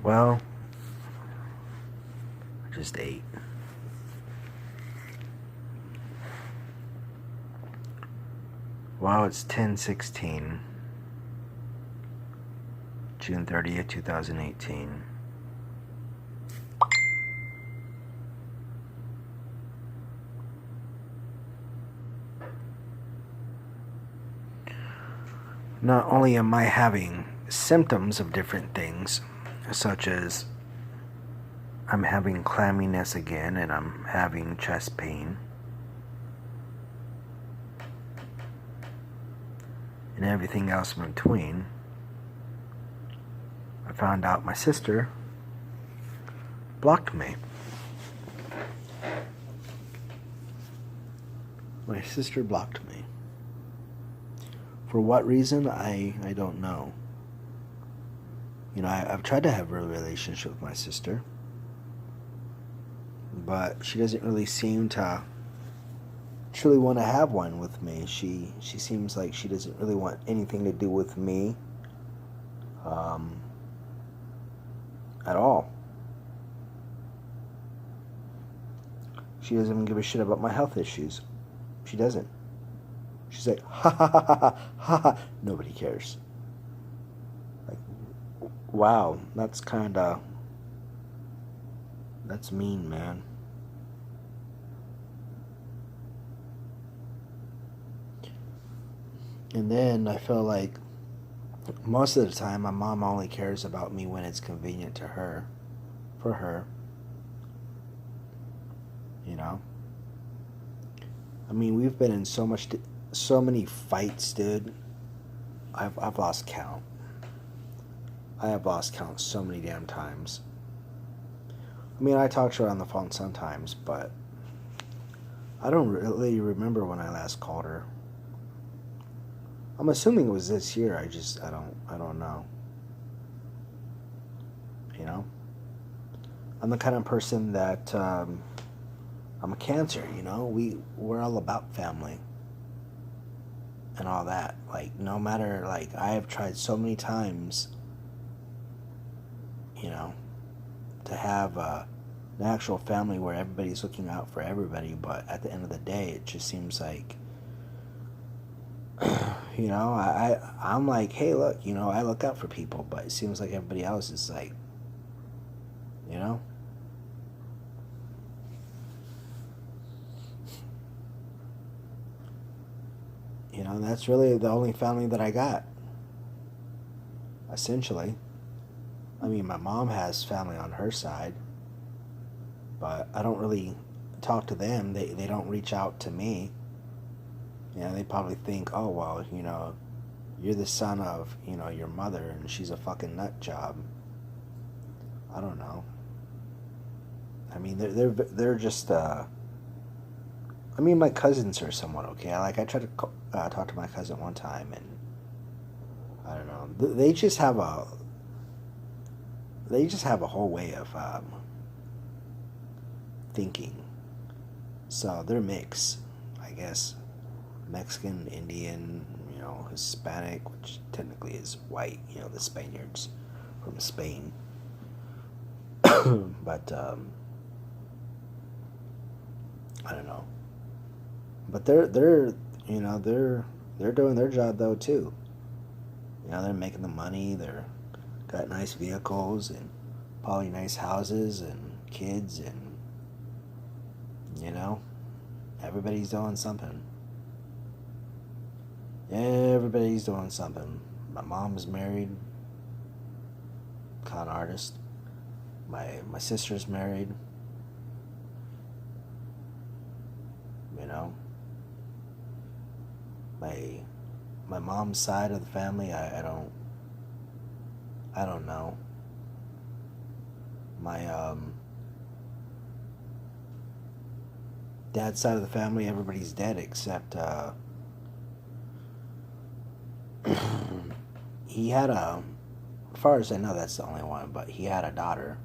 Well, I just ate. Well, it's 10/16, June 30th, 2018. Not only am I having symptoms of different things, such as I'm having clamminess again and I'm having chest pain, and everything else in between, I found out my sister blocked me. My sister blocked me. For what reason, I don't know. You know, I've tried to have a relationship with my sister, but she doesn't really seem to truly want to have one with me. She seems like she doesn't really want anything to do with me at all. She doesn't even give a shit about my health issues. She doesn't. She's like, ha ha ha ha ha ha. Nobody cares. Like, wow, that's mean, man. And then I feel like most of the time my mom only cares about me when it's convenient to her, for her, you know? I mean, we've been in so many fights, dude. I've lost count. I have lost count so many damn times. I mean, I talk to her on the phone sometimes, but I don't really remember when I last called her. I'm assuming it was this year. I don't know. You know, I'm the kind of person that I'm a Cancer. You know, we're all about family and all that. Like, no matter, like, I have tried so many times, you know, to have an actual family where everybody's looking out for everybody, but at the end of the day, it just seems like, you know, I'm like, hey, look, you know, I look out for people, but it seems like everybody else is like, you know. You know, that's really the only family that I got, essentially. I mean, my mom has family on her side, but I don't really talk to them. They don't reach out to me. You know, they probably think, oh, well, you know, you're the son of, you know, your mother and she's a fucking nut job. I don't know. I mean, they're just, I mean, my cousins are somewhat okay. I tried to talk to my cousin one time and I don't know. They just have a whole way of thinking. So they're mixed, I guess. Mexican, Indian, you know, Hispanic, which technically is white, you know, the Spaniards from Spain. But I don't know. But they're you know they're doing their job though too. You know, they're making the money. They're got nice vehicles and probably nice houses and kids and you know everybody's doing something. Everybody's doing something. My mom's married, con artist. My sister's married. You know, my my mom's side of the family. I don't know. My dad's side of the family. Everybody's dead except he had as far as I know, that's the only one. But he had a daughter.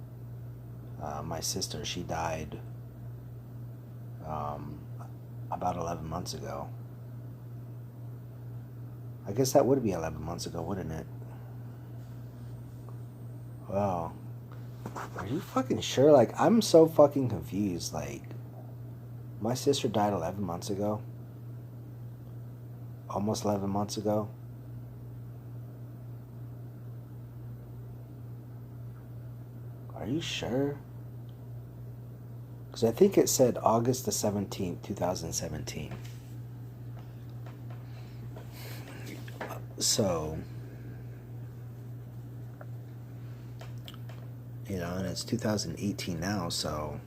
My sister, she died um, about 11 months ago. I guess that would be 11 months ago, wouldn't it? Well, Are you fucking sure? Like, I'm so fucking confused. Like, my sister died 11 months ago. Almost 11 months ago. Are you sure? Because I think it said August the 17th, 2017. So, and it's 2018 now, so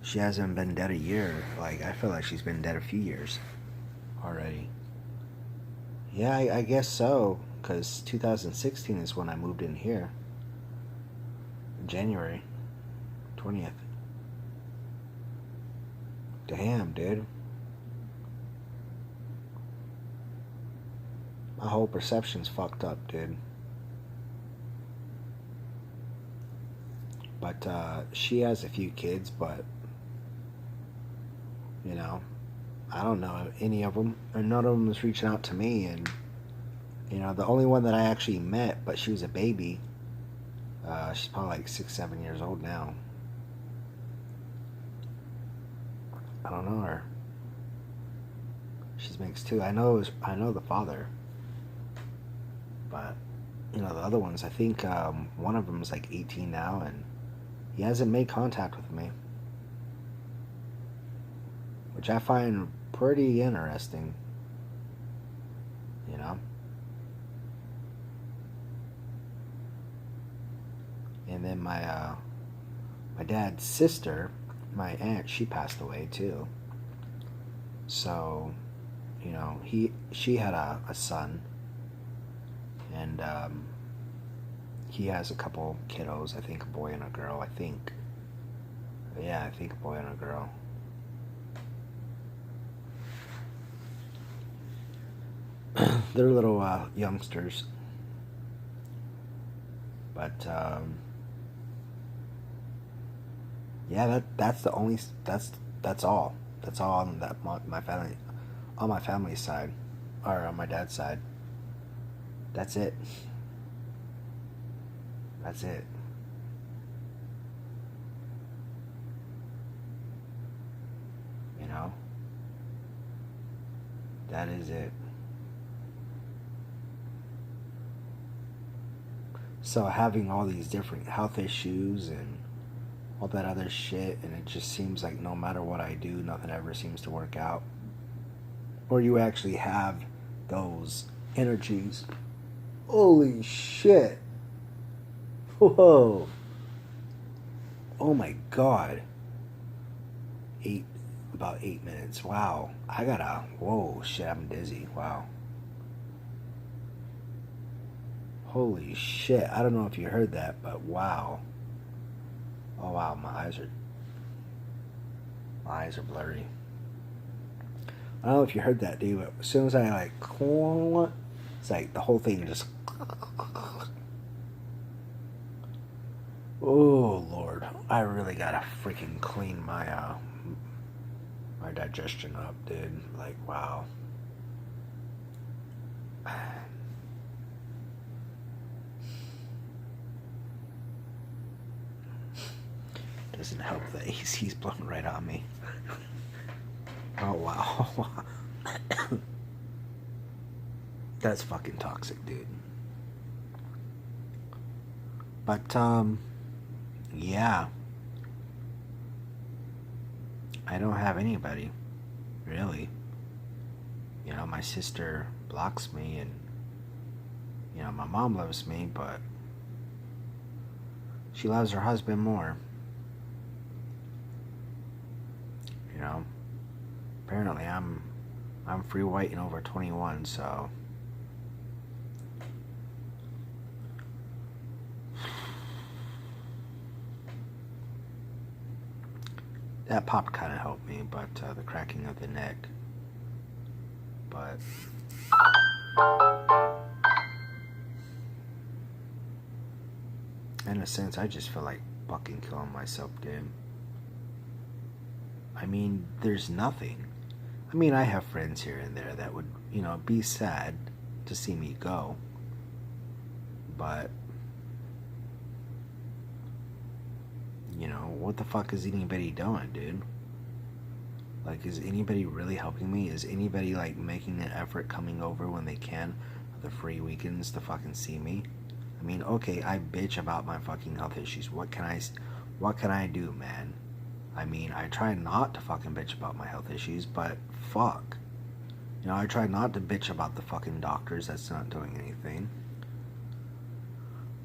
she hasn't been dead a year. Like, I feel like she's been dead a few years already. Yeah, I guess so, because 2016 is when I moved in here. January 20th. Damn, dude. My whole perception's fucked up, dude. But she has a few kids, but I don't know any of them, and none of them was reaching out to me. And the only one that I actually met, but she was a baby. She's probably like 6, 7 years old now. I don't know her. She's mixed too. I know the father, but the other ones. I think one of them is like 18 now, and he hasn't made contact with me, which I find pretty interesting. And then my dad's sister, my aunt, she passed away too. So, she had a son, and he has a couple kiddos. I think a boy and a girl. I think a boy and a girl. They're little youngsters, but yeah, that's the only that's all. That's all on my family, on my family's side, or on my dad's side. That's it. That's it. You know, that is it. So having all these different health issues and all that other shit, and it just seems like no matter what I do, nothing ever seems to work out. Or you actually have those energies. Holy shit. Whoa. Oh my god. About 8 minutes. Wow. Whoa, shit, I'm dizzy. Wow. Holy shit. I don't know if you heard that, but wow. Oh wow, my eyes are blurry. I don't know if you heard that, dude, but as soon as I it's like the whole thing just oh Lord. I really gotta freaking clean my my digestion up, dude. Like wow. Doesn't help that AC's blowing right on me. Oh wow. That's fucking toxic, dude. But yeah. I don't have anybody, really. My sister blocks me, and my mom loves me, but she loves her husband more. Apparently I'm free white and over 21, so that pop kind of helped me, but the cracking of the neck. But in a sense, I just feel like fucking killing myself, dude. I mean, there's nothing. I mean, I have friends here and there that would, be sad to see me go. But You know, what the fuck is anybody doing, dude? Like, is anybody really helping me? Is anybody, like, making an effort coming over when they can, the free weekends, to fucking see me? I mean, okay, I bitch about my fucking health issues. What can I do, man? I mean, I try not to fucking bitch about my health issues, but fuck. You know, I try not to bitch about the fucking doctors that's not doing anything.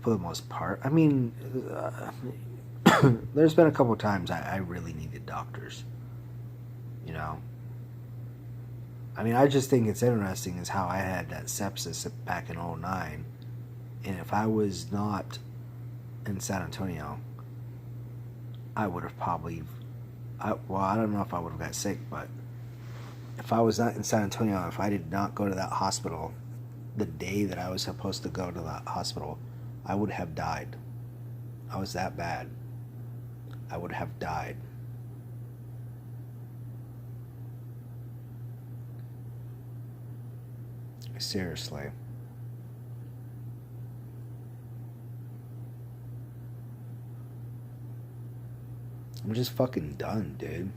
For the most part. I mean, there's been a couple times I really needed doctors. You know? I mean, I just think it's interesting is how I had that sepsis back in 2009. And if I was not in San Antonio, I would have probably... I don't know if I would have got sick, but if I was not in San Antonio, if I did not go to that hospital the day that I was supposed to go to that hospital, I would have died. I was that bad. I would have died. Seriously. I'm just fucking done, dude.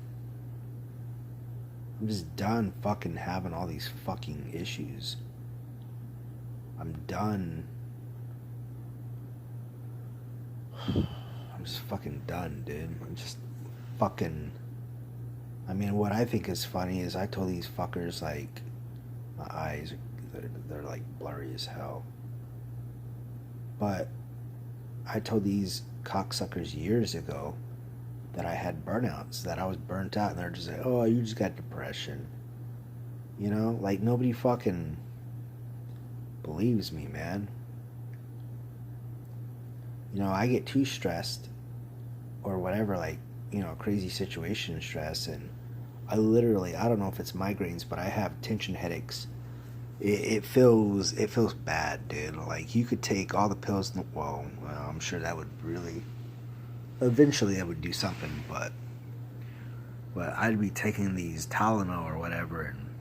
I'm just done fucking having all these fucking issues. I'm done. I'm just fucking done, dude. I'm just fucking... I mean, what I think is funny is I told these fuckers, like, my eyes, they're like blurry as hell. But I told these cocksuckers years ago that I had burnouts, that I was burnt out, and they're just like, oh, you just got depression. You know? Like, nobody fucking believes me, man. You know, I get too stressed or whatever, like, you know, crazy situation stress, and I don't know if it's migraines, but I have tension headaches. It feels bad, dude. Like, you could take all the pills, well, I'm sure that would really, eventually that would do something, but I'd be taking these Tylenol or whatever, and,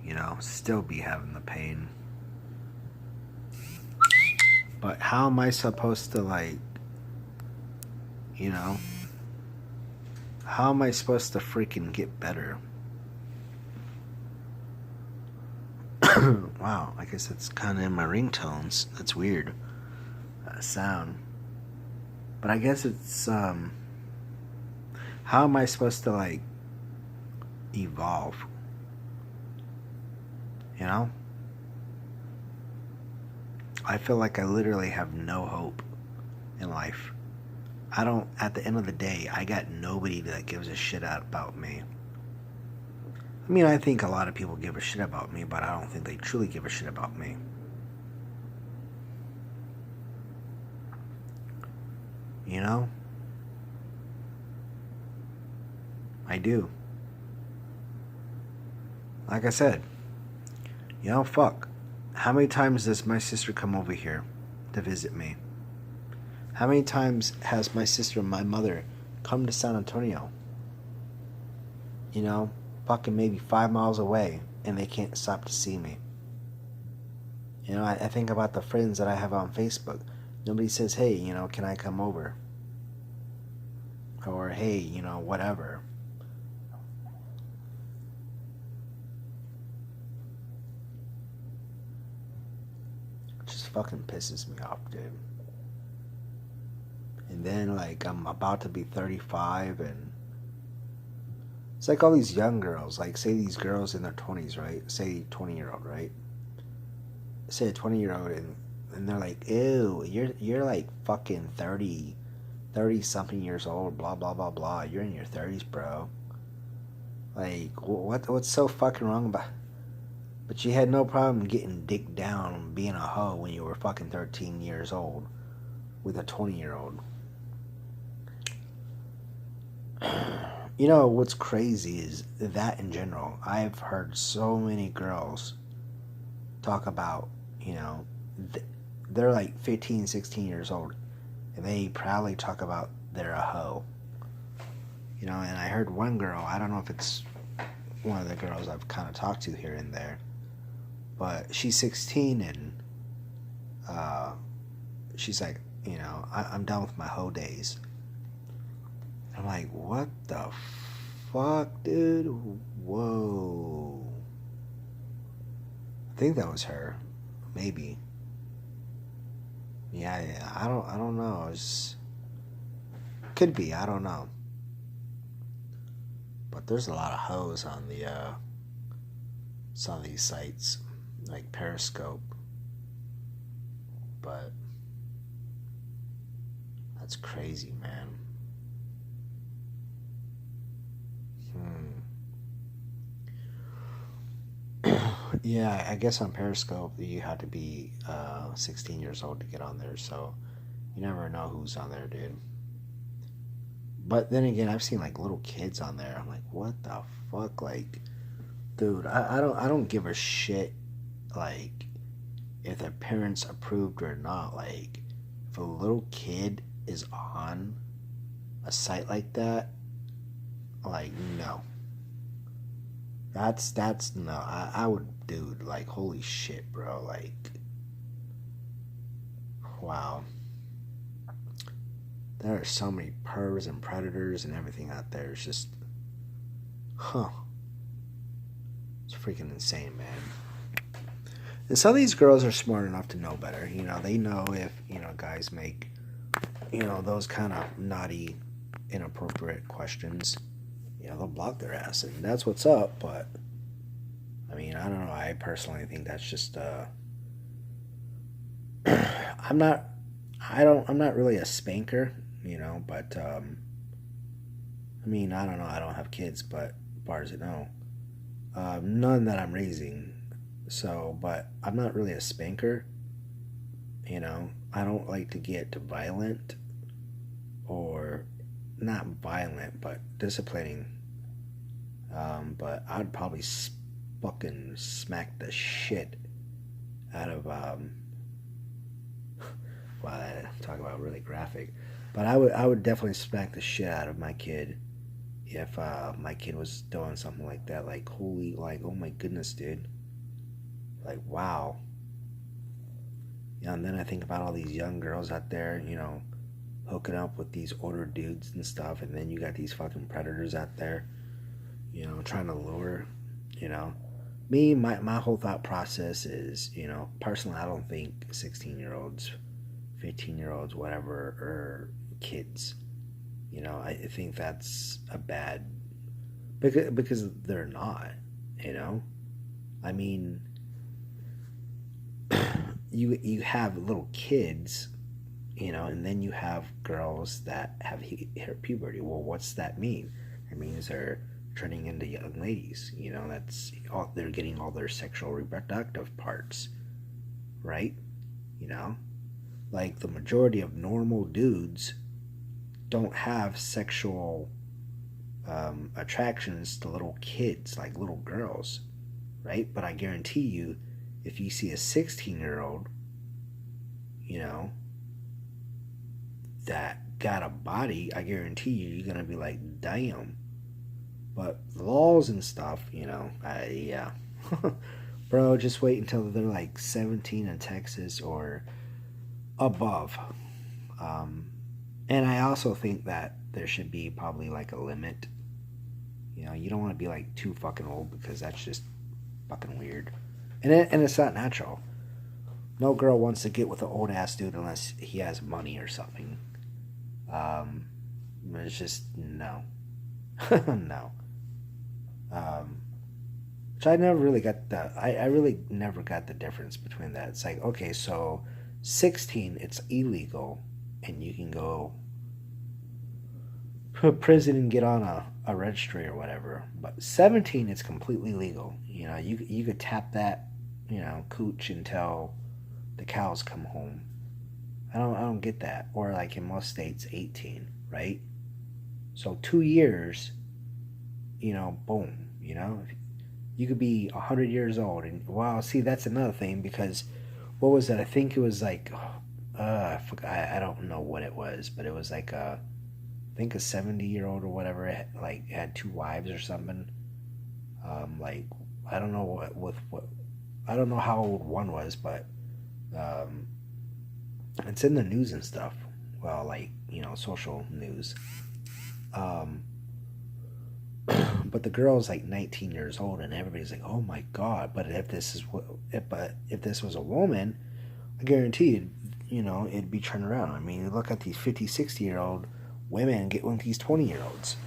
you know, still be having the pain. But how am I supposed to, like, you know, how am I supposed to freaking get better? Wow, I guess it's kind of in my ringtones. That's weird. Sound. But I guess it's, how am I supposed to, like, evolve? You know? I feel like I literally have no hope in life. At the end of the day, I got nobody that gives a shit about me. I mean, I think a lot of people give a shit about me, but I don't think they truly give a shit about me. You know? I do. Like I said, you know, fuck. How many times does my sister come over here to visit me? How many times has my sister and my mother come to San Antonio? You know, fucking maybe 5 miles away, and they can't stop to see me. You know, I think about the friends that I have on Facebook. Nobody says, hey, you know, can I come over? Or, hey, you know, whatever. It just fucking pisses me off, dude. And then, like, I'm about to be 35, and it's like all these young girls, like, say these girls in their 20s, right? Say 20-year-old, right? Say a 20-year-old, and they're like, ew, you're like fucking 30 something years old, blah, blah, blah, blah. You're in your 30s, bro. Like, what's so fucking wrong about... But you had no problem getting dicked down and being a hoe when you were fucking 13 years old with a 20-year-old. You know, what's crazy is that in general, I've heard so many girls talk about, you know, they're like 15, 16 years old, and they proudly talk about they're a hoe. You know, and I heard one girl, I don't know if it's one of the girls I've kind of talked to here and there, but she's 16, and she's like, I'm done with my hoe days. I'm like, what the fuck, dude? Whoa. I think that was her. Maybe. Yeah. I don't know. Could be. I don't know. But there's a lot of hoes on some of these sites, like Periscope. But that's crazy, man. Hmm. Yeah, I guess on Periscope you have to be 16 years old to get on there, so you never know who's on there, dude. But then again, I've seen like little kids on there. I'm like, what the fuck, like, dude? I don't give a shit, like, if their parents approved or not. Like, if a little kid is on a site like that, like, no, that's no. I would, dude. Like, holy shit, bro. Like, wow. There are so many pervs and predators and everything out there. It's just, huh? It's freaking insane, man. And some of these girls are smart enough to know better. They know if guys make those kind of naughty, inappropriate questions. They'll block their ass, and that's what's up. But I mean, I don't know. I personally think that's just I'm not. I don't. I'm not really a spanker, But I mean, I don't know. I don't have kids, but as far as I know, none that I'm raising. So, but I'm not really a spanker. I don't like to get violent, or not violent, but disciplining. But I'd probably fucking smack the shit out of wow, talk about really graphic. But I would definitely smack the shit out of my kid if my kid was doing something like that. Like, holy, like, oh my goodness, dude. Like, wow. And then I think about all these young girls out there, hooking up with these older dudes and stuff, and then you got these fucking predators out there, trying to lure, you know. My whole thought process is, personally, I don't think 16-year-olds, 15-year-olds, whatever, are kids. I think that's a bad, because they're not, you know. I mean, you have little kids, and then you have girls that have hit puberty. Well, what's that mean? It means they're turning into young ladies. That's all, they're getting all their sexual reproductive parts, right? You know, like the majority of normal dudes don't have sexual attractions to little kids, like little girls, right? But I guarantee you, if you see a 16-year-old, you know, that got a body, I guarantee you're gonna be like, damn. But laws and stuff, yeah. Bro, just wait until they're like 17 in Texas or above. Um, and I also think that there should be probably like a limit. You don't want to be like too fucking old, because that's just fucking weird. And it's not natural. No girl wants to get with an old ass dude unless he has money or something. Um, it's just no. No. Um, which I never really got the. I really never got the difference between that. It's like, okay, so 16, it's illegal, and you can go to prison and get on a registry or whatever. But 17, it's completely legal. You could tap that, cooch until the cows come home. I don't get that. Or like in most states, 18, right? So 2 years, boom. You could be 100 years old, and wow, see, that's another thing, because what was it? I think it was like, I forgot, I don't know what it was, but it was like I think a 70-year-old or whatever, like had two wives or something. Like, I don't know I don't know how old one was, but um, It's in the news and stuff. Well, like, social news. Um, but the girl's like 19 years old, and everybody's like, "Oh my god!" But if this was a woman, I guarantee it'd be turned around. I mean, look at these 50, 60-year-old women get with these 20-year-olds.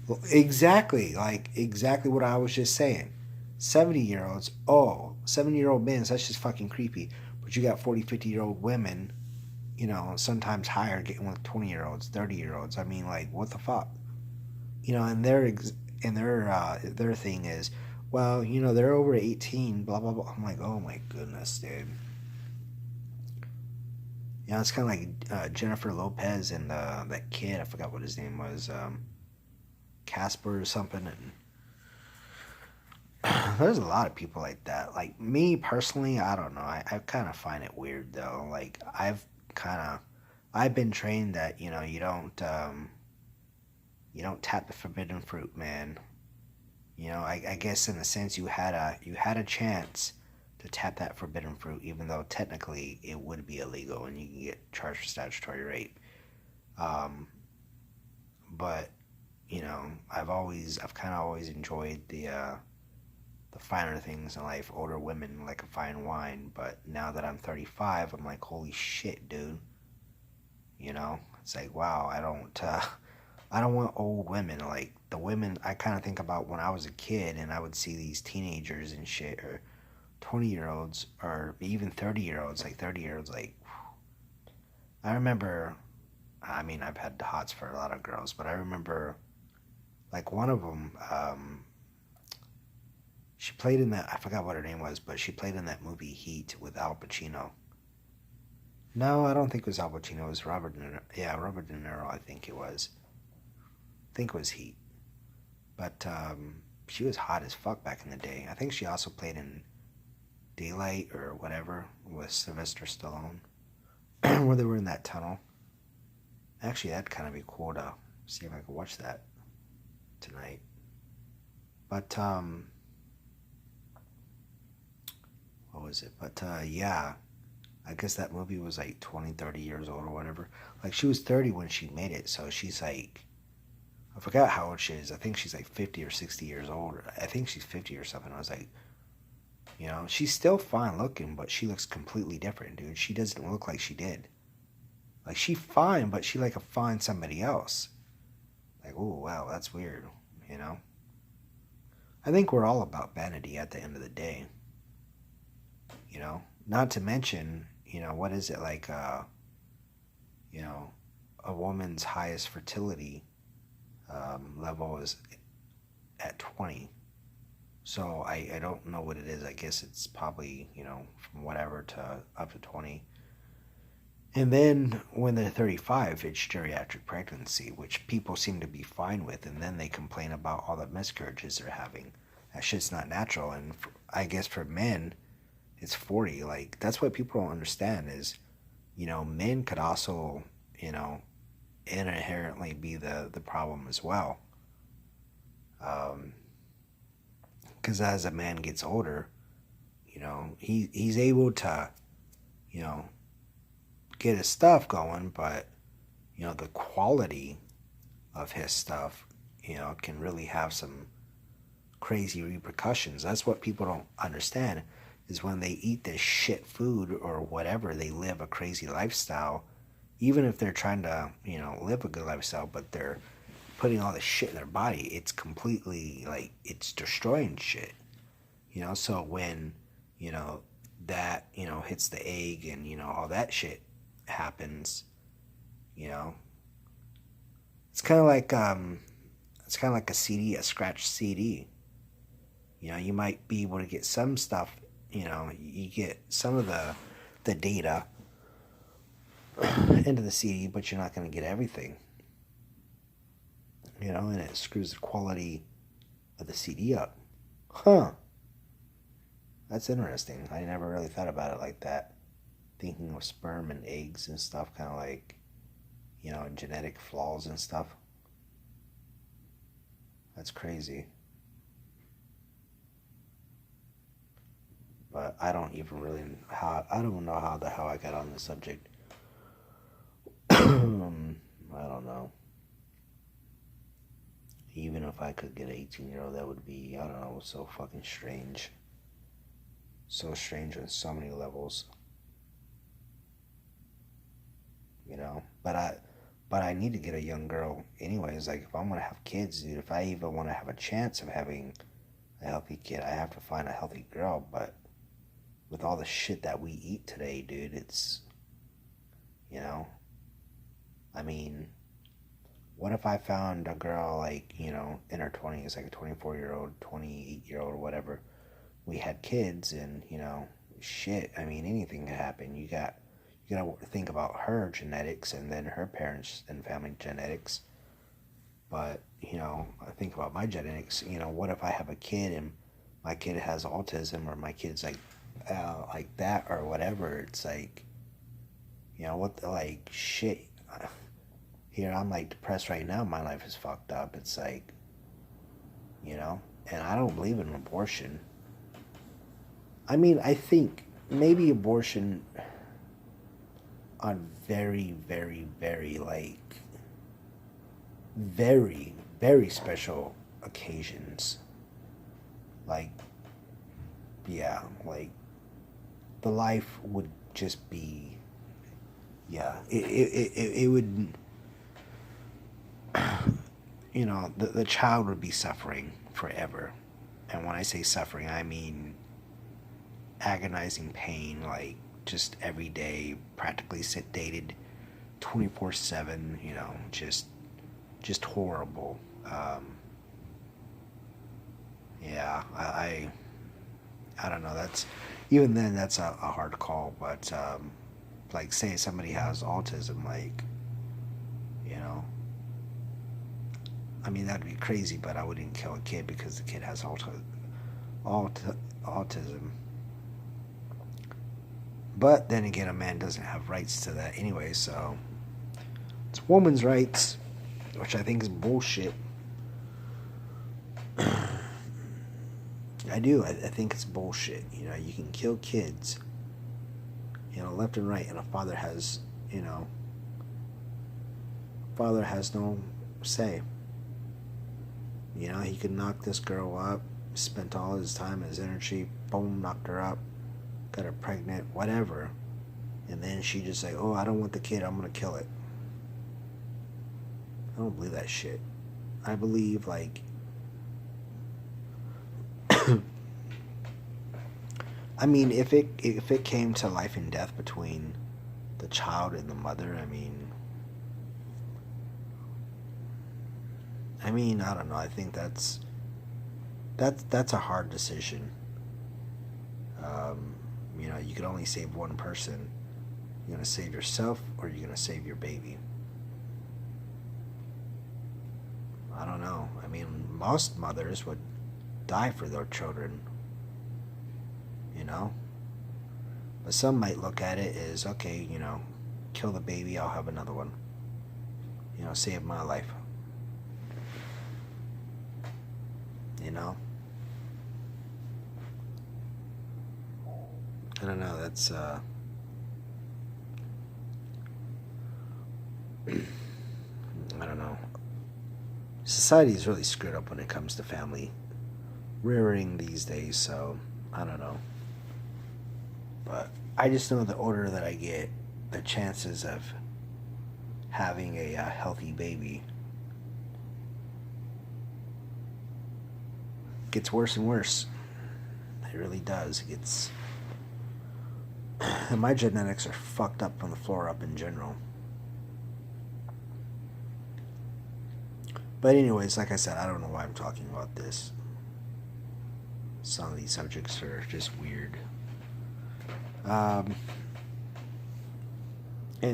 Well, exactly what I was just saying. 70-year-olds, oh, 70-year-old men, that's just fucking creepy. But you got 40, 50-year-old women, sometimes higher, getting with 20-year-olds, 30-year-olds. I mean, like, what the fuck? And their thing is, well, they're over 18, blah blah blah. I'm like, oh my goodness, dude. It's kind of like Jennifer Lopez and that kid. I forgot what his name was, Casper or something. And there's a lot of people like that. Like me personally, I don't know. I kind of find it weird though. Like I've been trained that you don't tap the forbidden fruit, man. I guess in a sense you had a chance to tap that forbidden fruit, even though technically it would be illegal and you can get charged for statutory rape. Um, but I've kind of always enjoyed the finer things in life, older women like a fine wine. But now that I'm 35, I'm like, holy shit, dude. It's like, wow, I don't want old women. Like the women I kind of think about when I was a kid and I would see these teenagers and shit, or 20-year-olds, or even 30-year-olds, like 30-year-olds. Like, I remember, I mean, I've had hots for a lot of girls, but I remember, like, one of them, she played in that, I forgot what her name was, but she played in that movie Heat with Al Pacino. No, I don't think it was Al Pacino. It was Robert De Niro. Yeah, Robert De Niro, I think it was. I think it was Heat. But she was hot as fuck back in the day. I think she also played in Daylight or whatever with Sylvester Stallone, where they were in that tunnel. Actually, that'd kind of be cool to see if I could watch that tonight. But what was it? But yeah, I guess that movie was like 20, 30 years old or whatever. Like she was 30 when she made it, so she's like, I forgot how old she is. I think she's like 50 or 60 years old. I think she's 50 or something. I was like, she's still fine looking, but she looks completely different, dude. She doesn't look like she did. Like she fine, but she like a fine somebody else. Like, oh wow, that's weird, you know? I think we're all about vanity at the end of the day, you know? Not to mention, what is it like you know, a woman's highest fertility level is at 20. So I don't know what it is. I guess it's probably, from whatever to up to 20. And then when they're 35, it's geriatric pregnancy, which people seem to be fine with. And then they complain about all the miscarriages they're having. That shit's not natural. And I guess for men, it's 40. Like, that's what people don't understand is, men could also, inherently be the problem as well. Because as a man gets older, he's able to, you know, get his stuff going, but the quality of his stuff, can really have some crazy repercussions. That's what people don't understand is when they eat this shit food or whatever, they live a crazy lifestyle. Even if they're trying to, live a good lifestyle, but they're putting all this shit in their body, it's completely like it's destroying shit. So when, you know, that, hits the egg and, all that shit happens, you know, it's kind of like, a CD, a scratch CD. You might be able to get some stuff, you get some of the data into the CD, but you're not going to get everything, and it screws the quality of the CD up. Huh. That's interesting. I never really thought about it like that. Thinking of sperm and eggs and stuff, kind of like, genetic flaws and stuff. That's crazy. But I don't even really I don't know how the hell I got on this subject. Even if I could get an 18-year-old, that would be, I don't know, so fucking strange. So strange on so many levels, you know. But I need to get a young girl anyways. Like if I'm gonna have kids, dude, if I even want to have a chance of having a healthy kid, I have to find a healthy girl. But with all the shit that we eat today, dude, it's, you know, I mean, what if I found a girl like, in her 20s, like a 24-year-old, 28-year-old, or whatever. We had kids, and shit. I mean, anything could happen. You gotta think about her genetics, and then her parents and family genetics. But I think about my genetics. What if I have a kid and my kid has autism, or my kid's like that or whatever? It's like, what the, like, shit. Here I'm like depressed right now. My life is fucked up. It's like, and I don't believe in abortion. I mean, I think maybe abortion on very, very, very, like, very, very special occasions. Like, yeah, like, the life would just be, yeah, it would, the child would be suffering forever. And when I say suffering, I mean agonizing pain, like just every day, practically sedated 24/7, just horrible. Yeah, I don't know. That's, even then, that's a hard call. But like, say somebody has autism, like, you know, I mean, that'd be crazy. But I wouldn't kill a kid because the kid has autism. But then again, a man doesn't have rights to that anyway. So it's woman's rights, which I think is bullshit. I do. I think it's bullshit. You can kill kids, left and right, and a father has no say. He could knock this girl up, spent all his time, his energy, boom, knocked her up, got her pregnant, whatever. And then she just say, oh, I don't want the kid, I'm going to kill it. I don't believe that shit. I believe, like, I mean, if it came to life and death between the child and the mother, I don't know. I think that's a hard decision. You can only save one person. You're gonna save yourself, or you're gonna save your baby. I don't know. I mean, most mothers would die for their children. You know, but some might look at it as, okay, kill the baby, I'll have another one. Save my life. You know. I don't know. That's I don't know. Society is really screwed up when it comes to family rearing these days. So I don't know. But I just know the older that I get, the chances of having a healthy baby gets worse and worse. It really does. It gets. And my genetics are fucked up from the floor up in general. But anyways, like I said, I don't know why I'm talking about this. Some of these subjects are just weird. And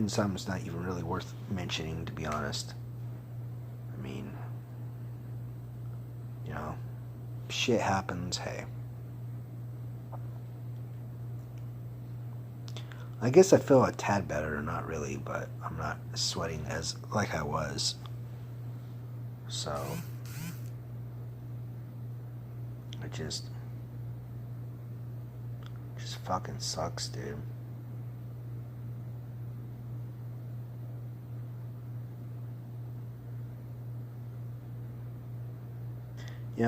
some's not even really worth mentioning, to be honest. I mean, shit happens, hey. I guess I feel a tad better, not really, but I'm not sweating as like I was. So, it just fucking sucks, dude.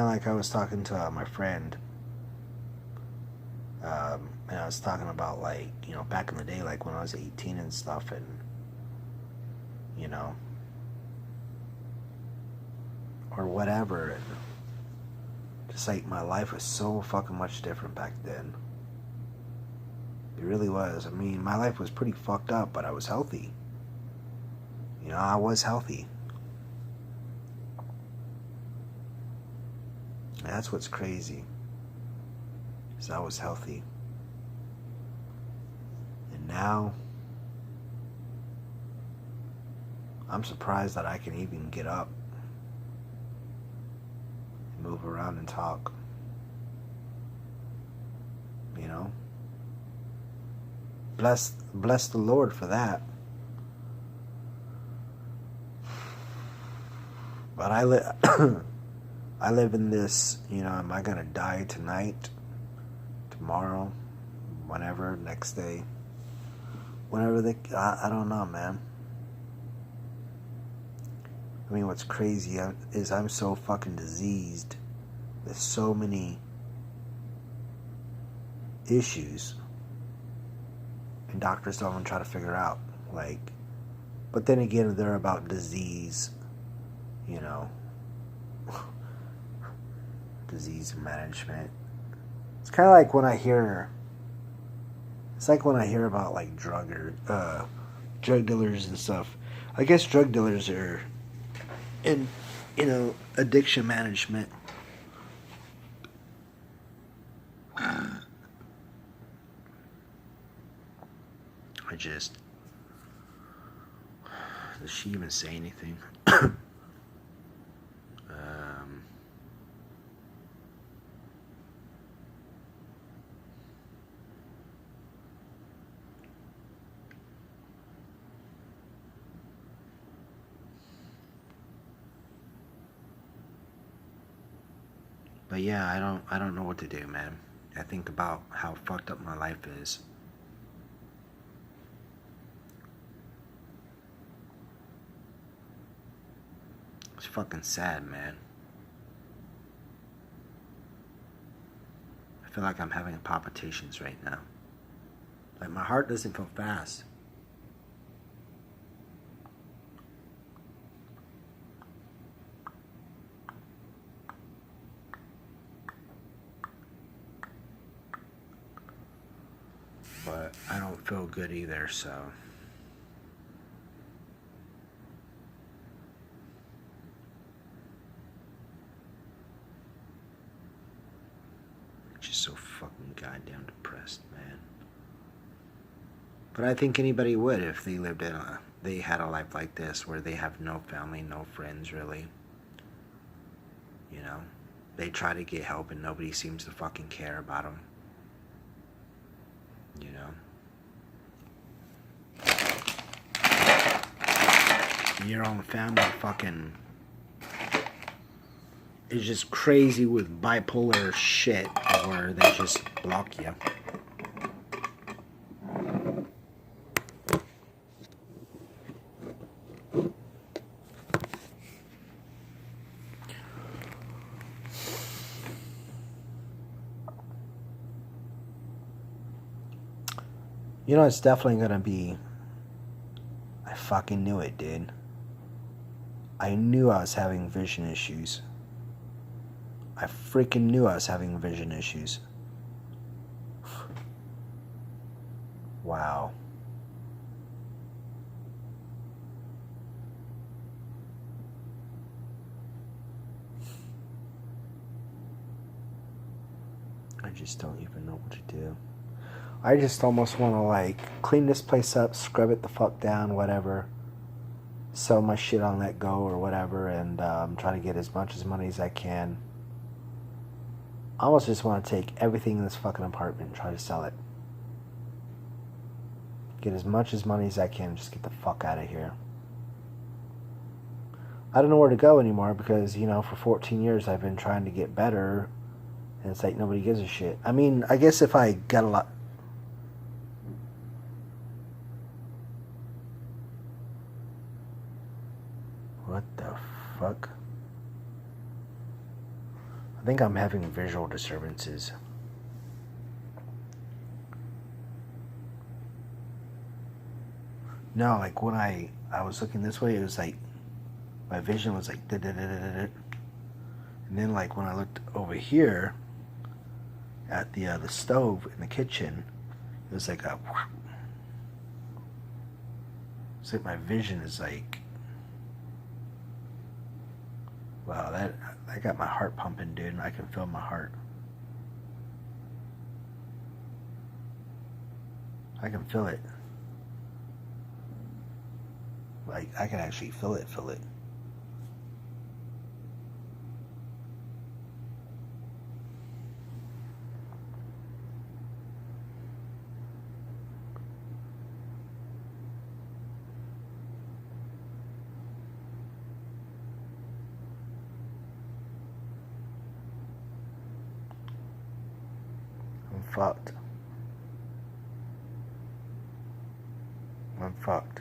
like I was talking to my friend, and I was talking about, like, back in the day, like when I was 18 and stuff, and, you know, or whatever, and just like my life was so fucking much different back then. It really was. I mean, my life was pretty fucked up, but I was healthy. I was healthy. And that's what's crazy. Is I was healthy. And now I'm surprised that I can even get up and move around and talk. Bless the Lord for that. But I live in this, am I gonna die tonight, tomorrow, whenever, next day, whenever I don't know, man. I mean, what's crazy is I'm so fucking diseased. There's so many issues, and doctors don't even try to figure out, like, but then again, they're about disease, disease management. It's kind of like when I hear about, like, drug dealers and stuff. I guess drug dealers are in, addiction management. Does she even say anything? But yeah, I don't know what to do, man. I think about how fucked up my life is. It's fucking sad, man. I feel like I'm having palpitations right now. Like, my heart doesn't feel fast. But I don't feel good either, so. Just so fucking goddamn depressed, man. But I think anybody would if they they had a life like this where they have no family, no friends, really. They try to get help and nobody seems to fucking care about them. Your own family fucking is just crazy with bipolar shit, or they just block you. It's definitely gonna be. I fucking knew it, dude. I knew I was having vision issues. I freaking knew I was having vision issues. Wow. I just don't even know what to do. I just almost want to, like, clean this place up, scrub it the fuck down, whatever. Sell my shit on Let Go or whatever, and try to get as much money as I can. I almost just want to take everything in this fucking apartment and try to sell it. Get as much money as I can and just get the fuck out of here. I don't know where to go anymore because, for 14 years I've been trying to get better, and it's like nobody gives a shit. I mean, I guess if I got a lot... What the fuck? I think I'm having visual disturbances. No, like when I was looking this way, it was like my vision was like da-da-da-da-da. And then like when I looked over here at the stove in the kitchen, it was like a. It's like my vision is like. Wow, that got my heart pumping, dude. I can feel my heart. I can feel it. Like I can actually feel it. I'm fucked. I'm fucked.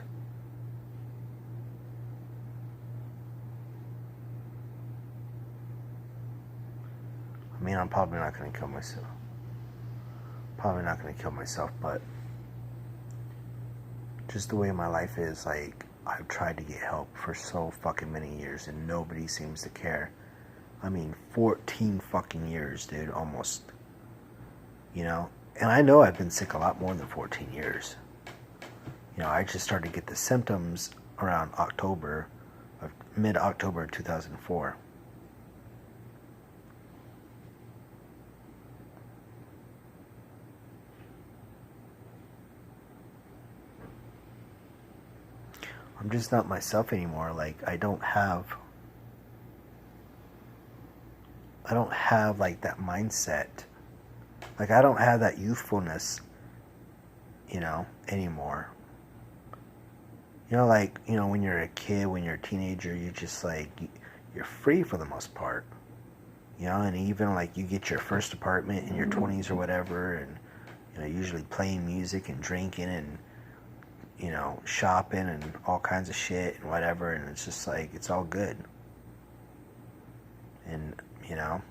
I mean, I'm probably not going to kill myself. But just the way my life is, like, I've tried to get help for so fucking many years and nobody seems to care. I mean, 14 fucking years, dude, almost. You know? And I know I've been sick a lot more than 14 years. You know, I just started to get the symptoms around mid-October 2004. I'm just not myself anymore. Like, I don't have like that mindset. Like, I don't have that youthfulness, you know, anymore. You know, like, you know, when you're a kid, when you're a teenager, you're just like, you're free for the most part. You know, and even like you get your first apartment in your 20s or whatever, and, you know, usually playing music and drinking and, you know, shopping and all kinds of shit and whatever, and it's just like, it's all good. And, you know,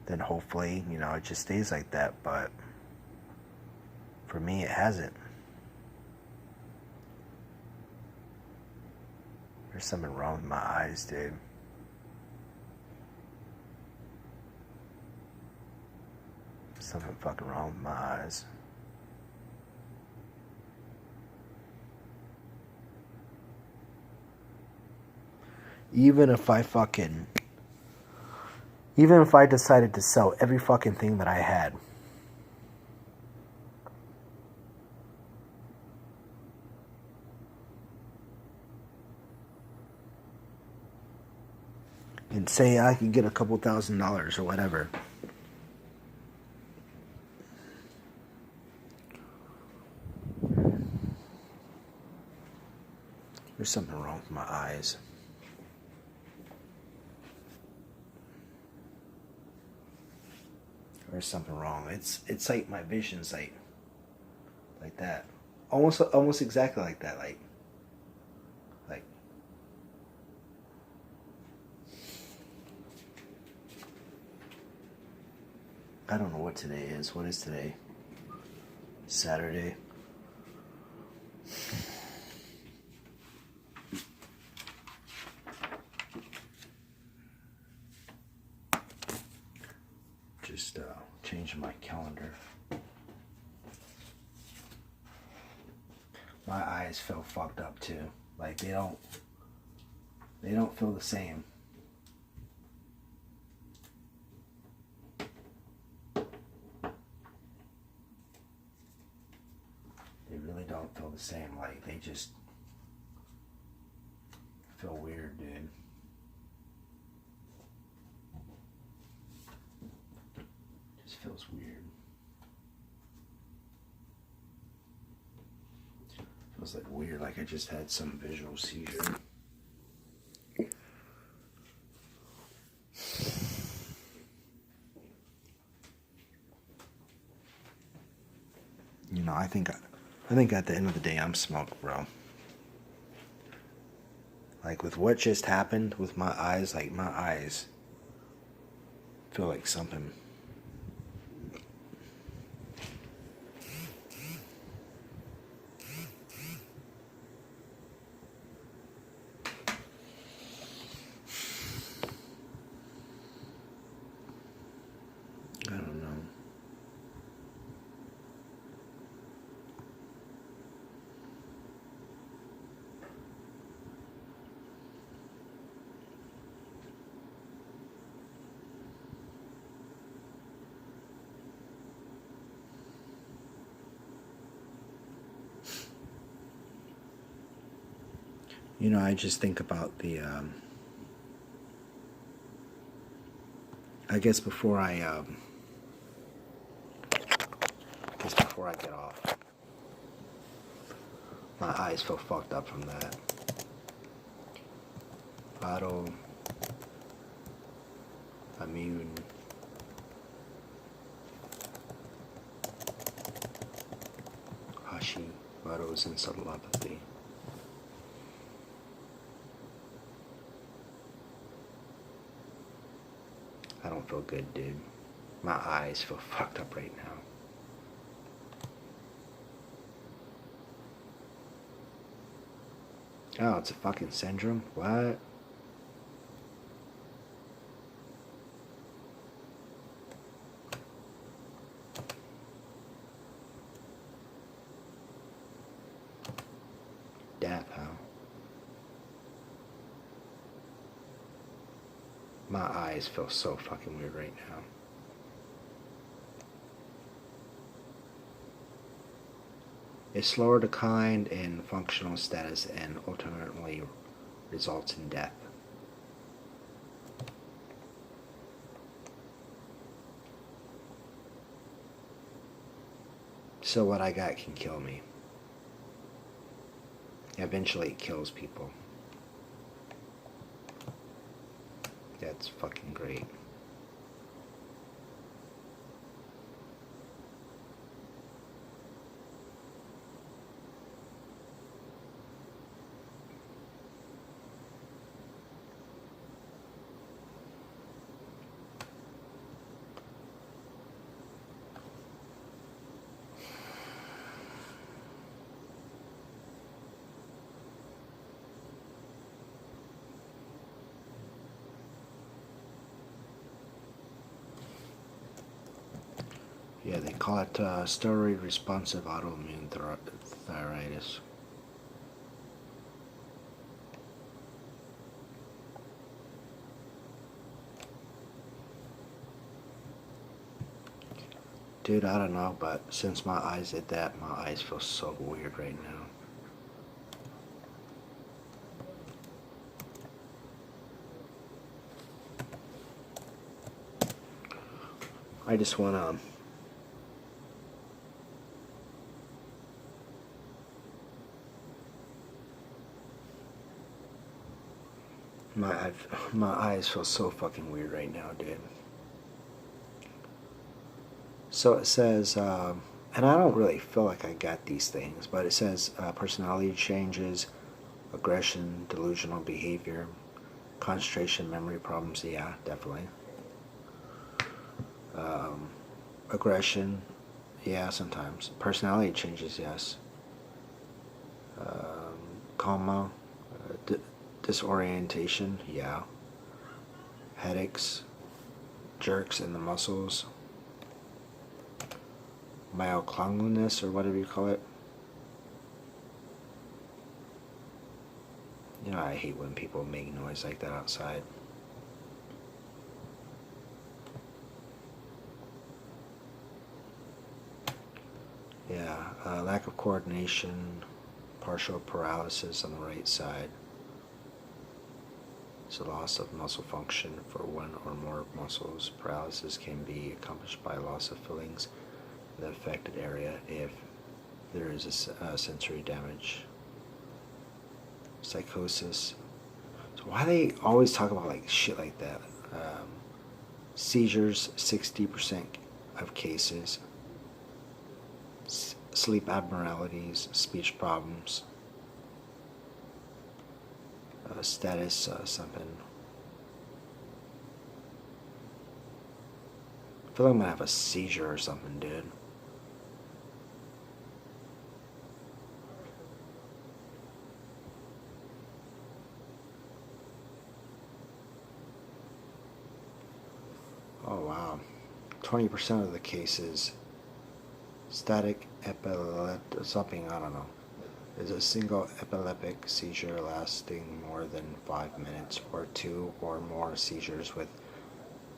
then hopefully, you know, it just stays like that, but for me, it hasn't. There's something wrong with my eyes, dude. Something fucking wrong with my eyes. Even if I decided to sell every fucking thing that I had, and say I could get a couple $1,000s or whatever, there's something wrong with my eyes. There's something wrong. It's like my vision's like that, almost exactly like that, like I don't know what today is. What is today? Saturday. Just changing my calendar. My eyes feel fucked up too. Like they don't feel the same. They really don't feel the same. Like they just feel weird, dude. Just feels weird. Feels like weird, like I just had some visual seizure. You know, I think at the end of the day, I'm smoked, bro. Like with what just happened with my eyes, like my eyes feel like something. I don't know. You know, I just think about the. I guess before I. Before I get off, my eyes feel fucked up from that. Autoimmune Hashimoto's encephalopathy. I don't feel good, dude. My eyes feel fucked up right now. Oh, it's a fucking syndrome? What? Death, huh? My eyes feel so fucking weird right now. A slower decline in functional status and ultimately results in death. So what I got can kill me. Eventually it kills people. That's fucking great. Yeah, they call it steroid responsive autoimmune thyroiditis. Dude, I don't know, but since my eyes did that, my eyes feel so weird right now. I just want to my eyes feel so fucking weird right now, dude. So it says, and I don't really feel like I got these things, but it says personality changes, aggression, delusional behavior, concentration, memory problems. Yeah, definitely. Aggression, yeah, sometimes. Personality changes, yes. Coma, disorientation, yeah. Headaches, jerks in the muscles, myoclonus or whatever you call it. You know, I hate when people make noise like that outside. Yeah, lack of coordination, partial paralysis on the right side. So loss of muscle function for one or more muscles. Paralysis can be accomplished by loss of feelings in the affected area if there is a sensory damage. Psychosis. So why they always talk about like shit like that? Seizures, 60% of cases. Sleep abnormalities, speech problems. a status something. I feel like I'm gonna have a seizure or something, dude. Oh wow. 20% of the cases, static epileptic, something, I don't know, is a single epileptic seizure lasting more than 5 minutes, or 2 or more seizures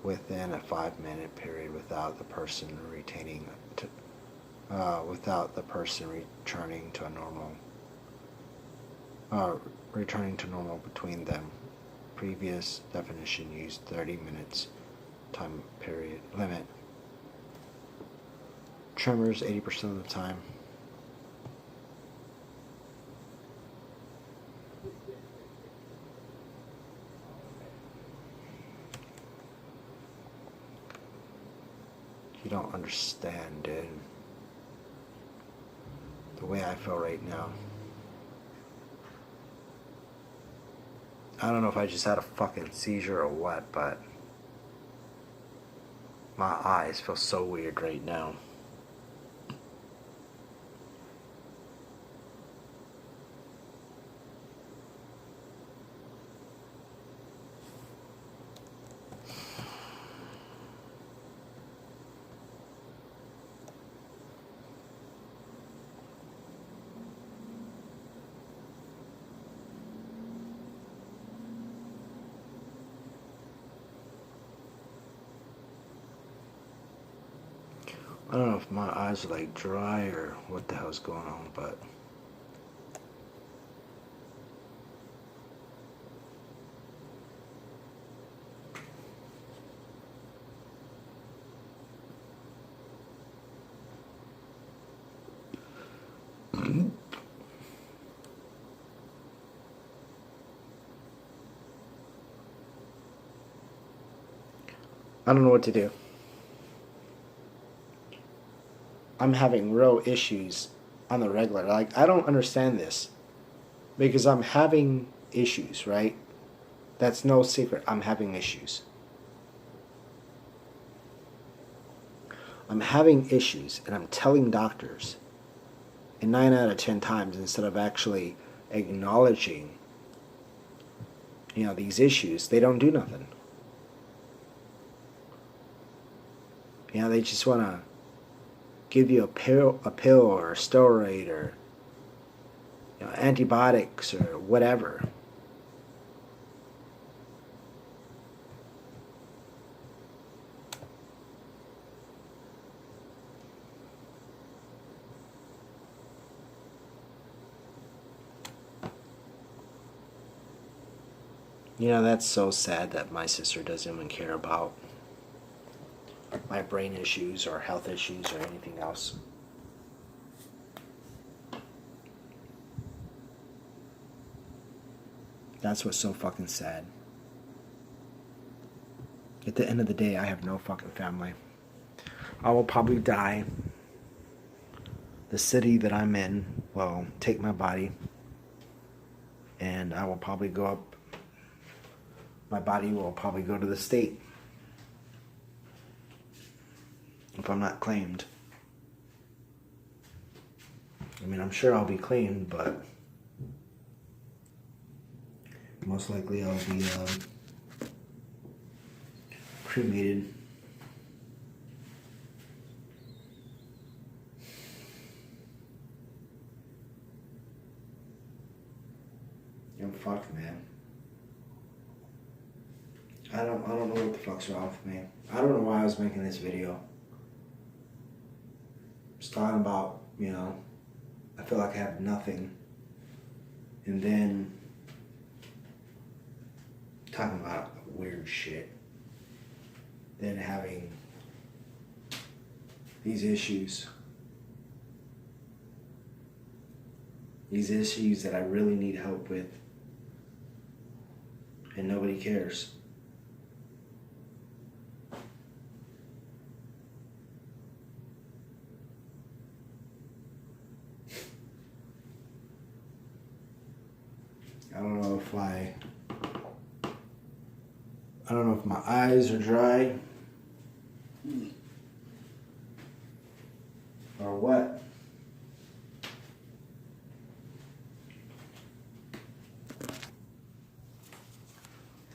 within a 5-minute period without the person without the person returning to normal between them. Previous definition used 30 minutes time period limit. Tremors 80% of the time. You don't understand, dude. The way I feel right now. I don't know if I just had a fucking seizure or what, but my eyes feel so weird right now. I don't know if my eyes are like dry or what the hell's going on, but I don't know what to do. I'm having real issues on the regular. Like, I don't understand this because I'm having issues, right? That's no secret. I'm having issues. I'm having issues, and I'm telling doctors, and 9 out of 10 times, instead of actually acknowledging, these issues, they don't do nothing. They just want to give you a pill or a steroid or antibiotics or whatever. That's so sad that my sister doesn't even care about my brain issues or health issues or anything else. That's what's so fucking sad. At the end of the day, I have no fucking family. I will probably die. The city that I'm in will take my body, and I will probably go up. My body will probably go to the state if I'm not claimed. I mean, I'm sure I'll be claimed, but most likely I'll be cremated. I'm fucked, man. I don't know what the fuck's wrong with me. I don't know why I was making this video. Just talking about, I feel like I have nothing. And then talking about weird shit. Then having these issues. These issues that I really need help with. And nobody cares. I don't know if I don't know if my eyes are dry or what.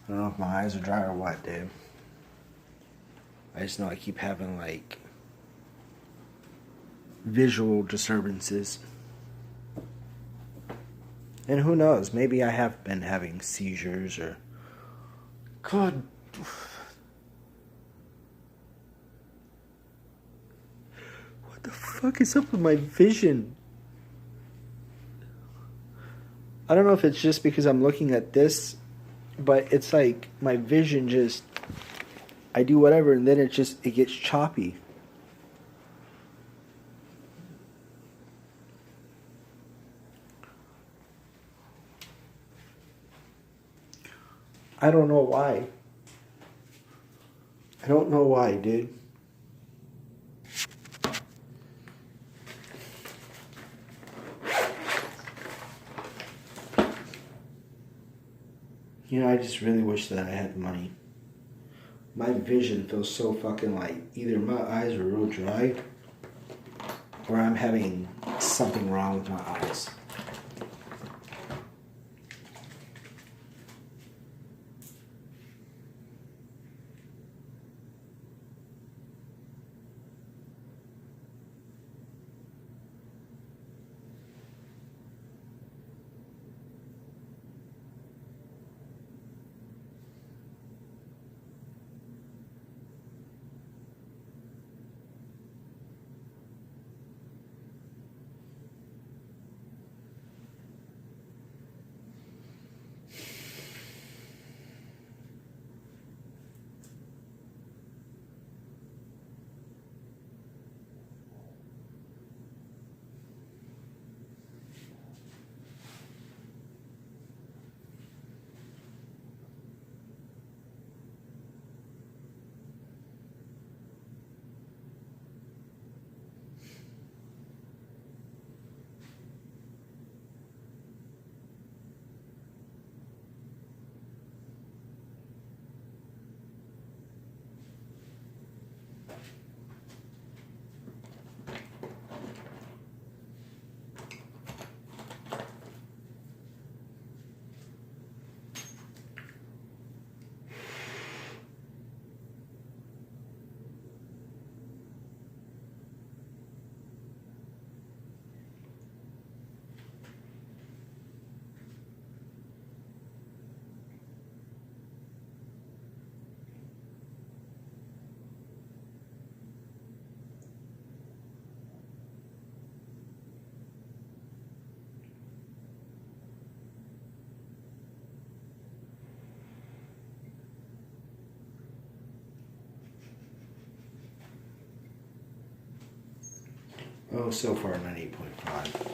I don't know if my eyes are dry or what, dude. I just know I keep having like visual disturbances. And who knows, maybe I have been having seizures or... God. What the fuck is up with my vision? I don't know if it's just because I'm looking at this, but it's like my vision just... I do whatever and then it gets choppy. I don't know why. I don't know why, dude. You know, I just really wish that I had money. My vision feels so fucking like either my eyes are real dry or I'm having something wrong with my eyes. Oh, so far I'm at 8.5.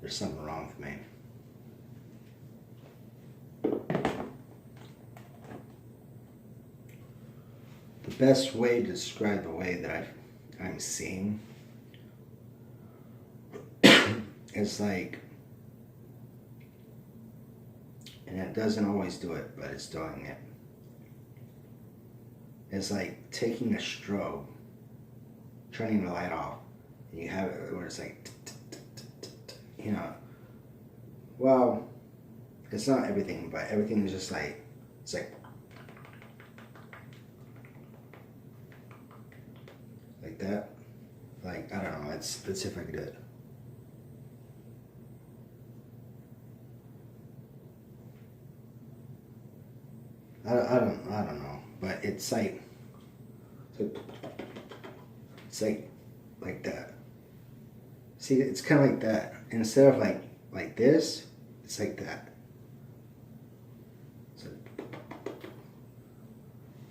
there's something wrong with me. The best way to describe the way that I'm seeing is like, and it doesn't always do it, but it's doing it. It's like taking a strobe, turning the light off, and you have it where it's like, you know, well, it's not everything, but everything is just like, it's like that. Like, I don't know, let's see if I can do it. I don't know, but it's like that. See, it's kind of like that. Instead of like this, it's like that. So,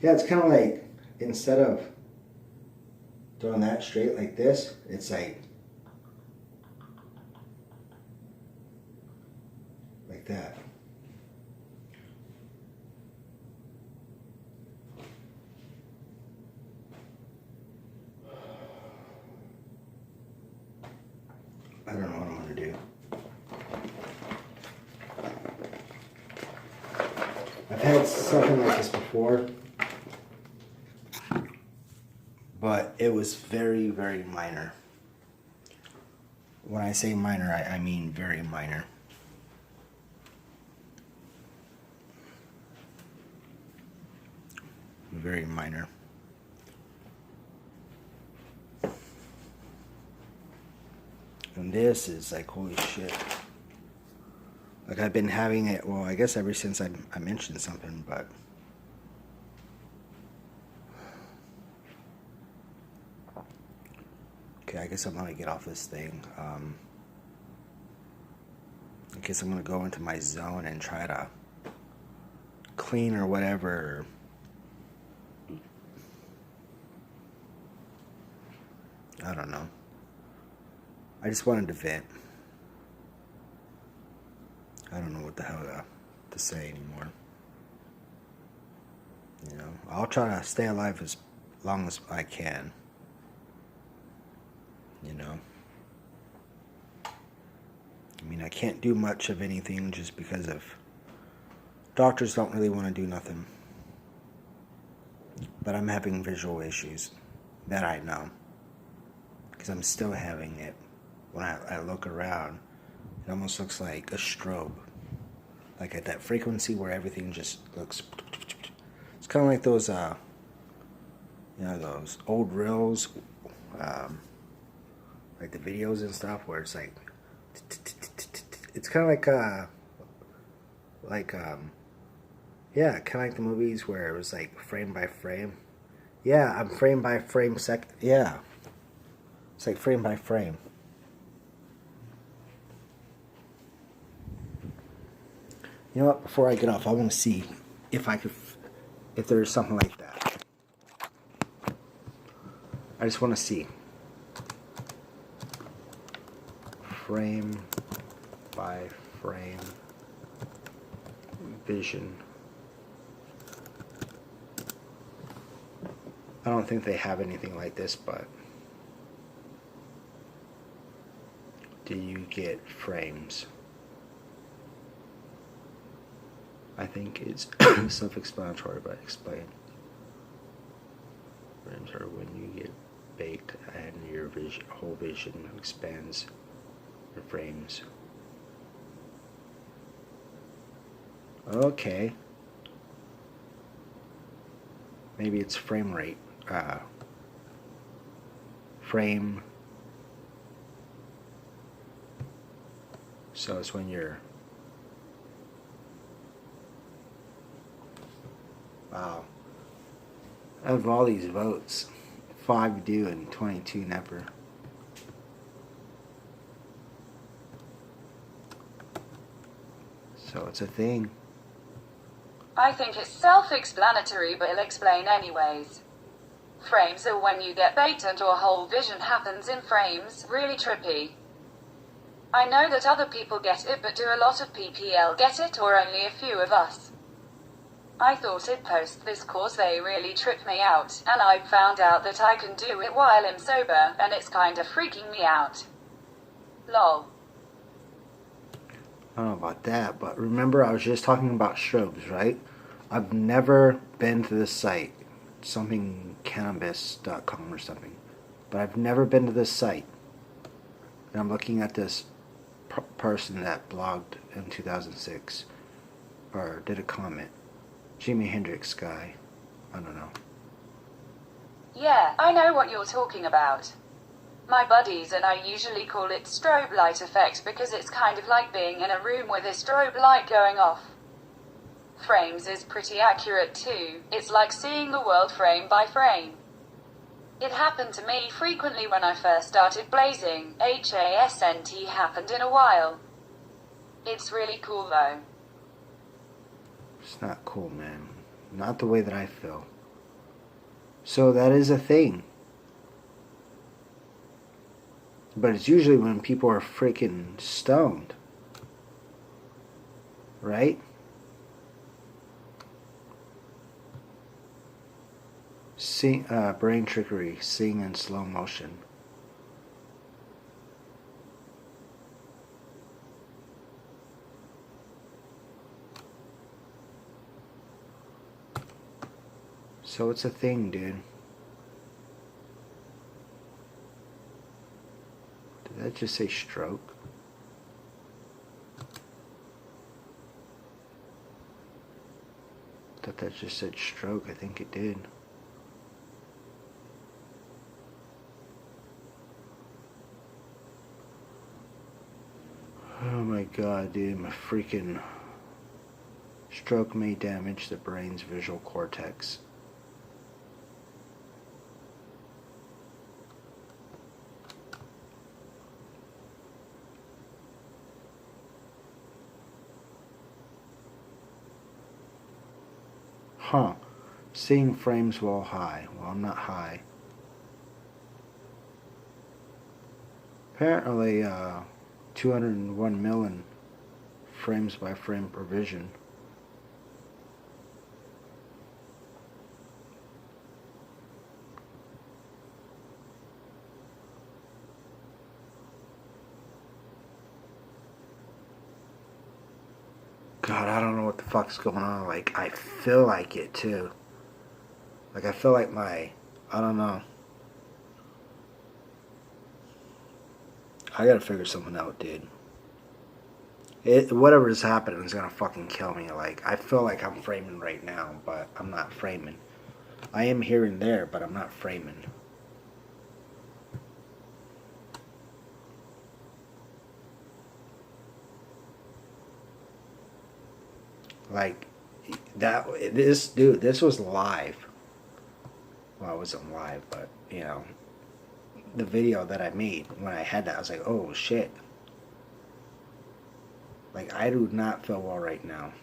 yeah, it's kind of like, instead of doing that straight like this, it's like that. I don't know what I'm going to do. I've had something like this before, but it was very, very minor. When I say minor, I mean very minor. Very minor. And this is like, holy shit. Like, I've been having it, well, I guess ever since I mentioned something, but okay, I guess I'm gonna get off this thing. I guess I'm gonna go into my zone and try to clean or whatever. I don't know. I just wanted to vent. I don't know what the hell to say anymore. You know, I'll try to stay alive as long as I can. You know, I mean, I can't do much of anything just because of doctors don't really want to do nothing. But I'm having visual issues that I know, because I'm still having it. When I look around, it almost looks like a strobe, like at that frequency where everything just looks. It's kind of like those, you know, those old reels, like the videos and stuff, where it's like, it's kind of like yeah, kind of like the movies where it was like frame by frame. Yeah, I'm frame by frame yeah, it's like frame by frame. You know what? Before I get off, I want to see if there's something like that. I just want to see. Frame by frame vision. I don't think they have anything like this, but do you get frames? I think it's self-explanatory, but explain. Frames are when you get baked and your whole vision expands your frames. Okay. Maybe it's frame rate. Frame. So it's when you're. Wow. Out of all these votes, 5 do and 22 never. So it's a thing. I think it's self-explanatory, but I'll explain anyways. Frames are when you get baked and your whole vision happens in frames. Really trippy. I know that other people get it, but do a lot of PPL get it, or only a few of us? I thought it post this course they really tripped me out, and I found out that I can do it while I'm sober, and it's kinda freaking me out. Lol. I don't know about that, but remember I was just talking about strobes, right? I've never been to this site, something cannabis.com or something, but I've never been to this site. And I'm looking at this person that blogged in 2006, or did a comment. Jimi Hendrix guy. I don't know. Yeah, I know what you're talking about. My buddies and I usually call it strobe light effect because it's kind of like being in a room with a strobe light going off. Frames is pretty accurate too. It's like seeing the world frame by frame. It happened to me frequently when I first started blazing. HASNT happened in a while. It's really cool though. It's not cool, man. Not the way that I feel. So that is a thing. But it's usually when people are freaking stoned. Right? Brain trickery, seeing in slow motion. So it's a thing, dude. Did that just say stroke? Thought that just said stroke. I think it did. Oh my god, dude, my freaking stroke may damage the brain's visual cortex. Huh. Seeing frames while high. Well, I'm not high. Apparently, 201 million frames by frame per vision. God, I don't know what the fuck's going on. Like, I feel like it too. Like, I feel like I don't know. I gotta figure something out, dude. Whatever is happening is gonna fucking kill me. Like, I feel like I'm framing right now, but I'm not framing. I am here and there, but I'm not framing. Like, this was live. Well, it wasn't live, but, you know, the video that I made, when I had that, I was like, oh shit. Like, I do not feel well right now.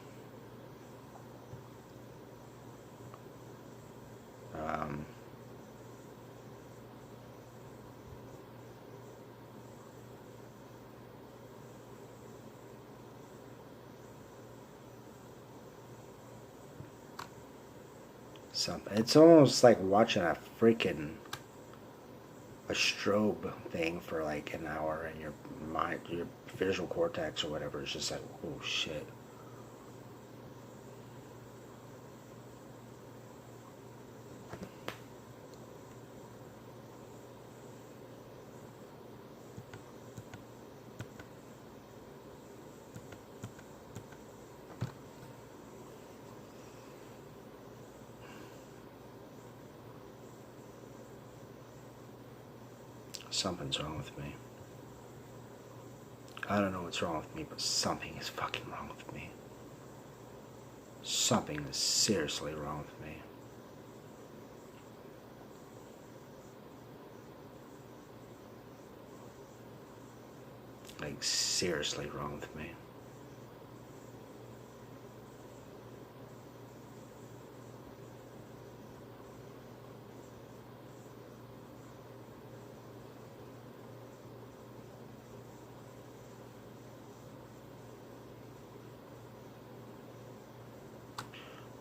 It's almost like watching a strobe thing for like an hour, and your mind, your visual cortex or whatever is just like, oh shit. Something's wrong with me. I don't know what's wrong with me, but something is fucking wrong with me. Something is seriously wrong with me. Like, seriously wrong with me.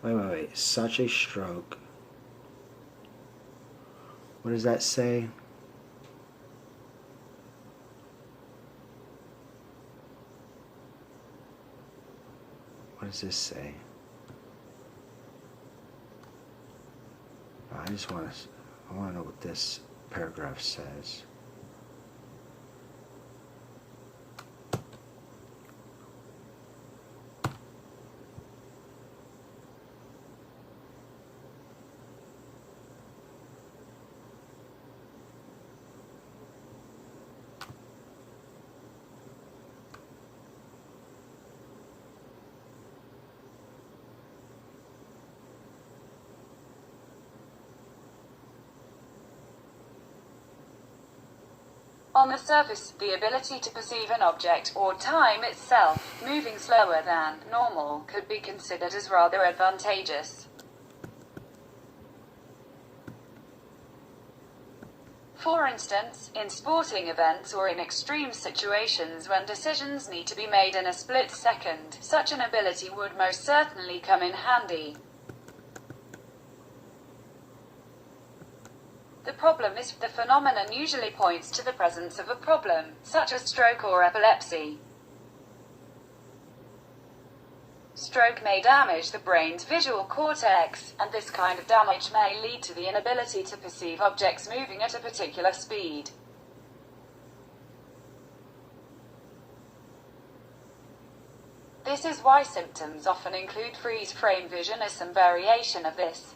Wait. Such a stroke. What does that say? What does this say? I want to know what this paragraph says. On the surface, the ability to perceive an object or time itself moving slower than normal could be considered as rather advantageous. For instance, in sporting events or in extreme situations when decisions need to be made in a split second, such an ability would most certainly come in handy. The problem is the phenomenon usually points to the presence of a problem, such as stroke or epilepsy. Stroke may damage the brain's visual cortex, and this kind of damage may lead to the inability to perceive objects moving at a particular speed. This is why symptoms often include freeze frame vision or some variation of this.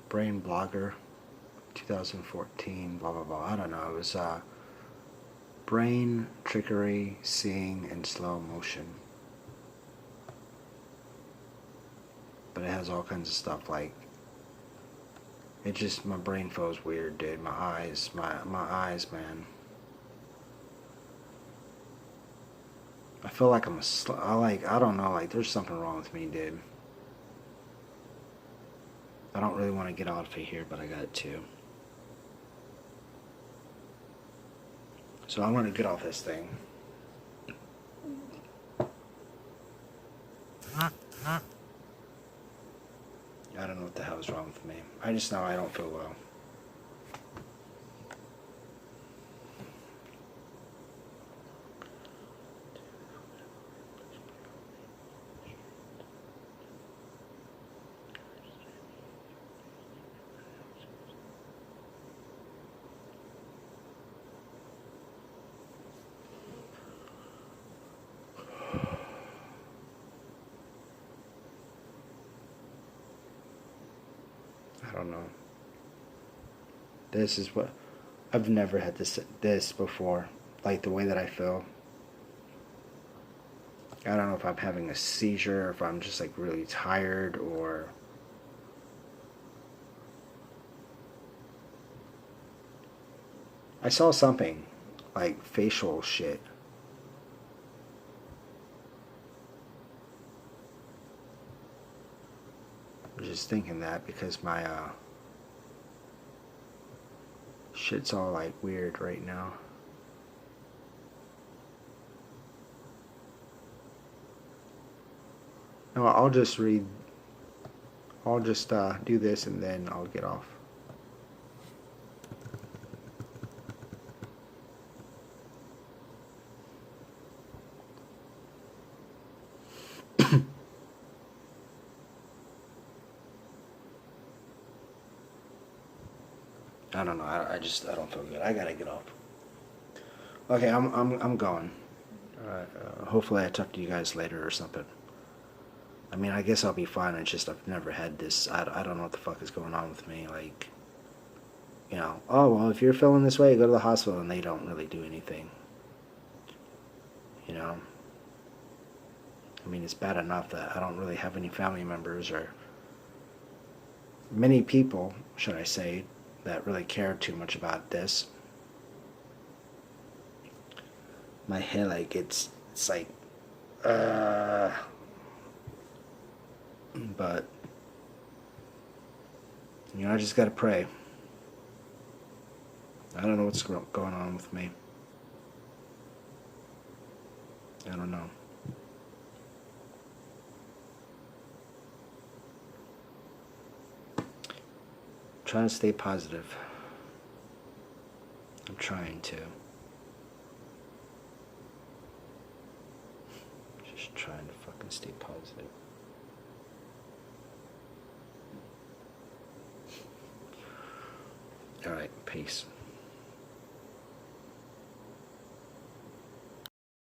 Brain Blogger, 2014, blah blah blah. I don't know. It was brain trickery, seeing in slow motion. But it has all kinds of stuff like. It just, my brain feels weird, dude. My eyes, man. I feel like I don't know, like there's something wrong with me, dude. I don't really want to get off of here, but I got to. So I'm going to get off this thing. I don't know what the hell is wrong with me. I just know I don't feel well. I don't know. This is what I've never had this before. Like the way that I feel. I don't know if I'm having a seizure, or if I'm just like really tired, or I saw something like facial shit. I was just thinking that because my shit's all like weird right now. No, I'll just do this and then I'll get off. I don't know. I don't feel good. I gotta get off. Okay, I'm going. Hopefully I talk to you guys later or something. I mean, I guess I'll be fine. It's just I've never had this. I don't know what the fuck is going on with me. Like, you know, oh well, if you're feeling this way, go to the hospital, and they don't really do anything. You know. I mean, it's bad enough that I don't really have any family members or many people, should I say, that really care too much about this. My head, like, it's like, but You know, I just gotta pray. I don't know what's going on with me. I don't know. Trying to stay positive. I'm trying to. Just trying to fucking stay positive. Alright, peace.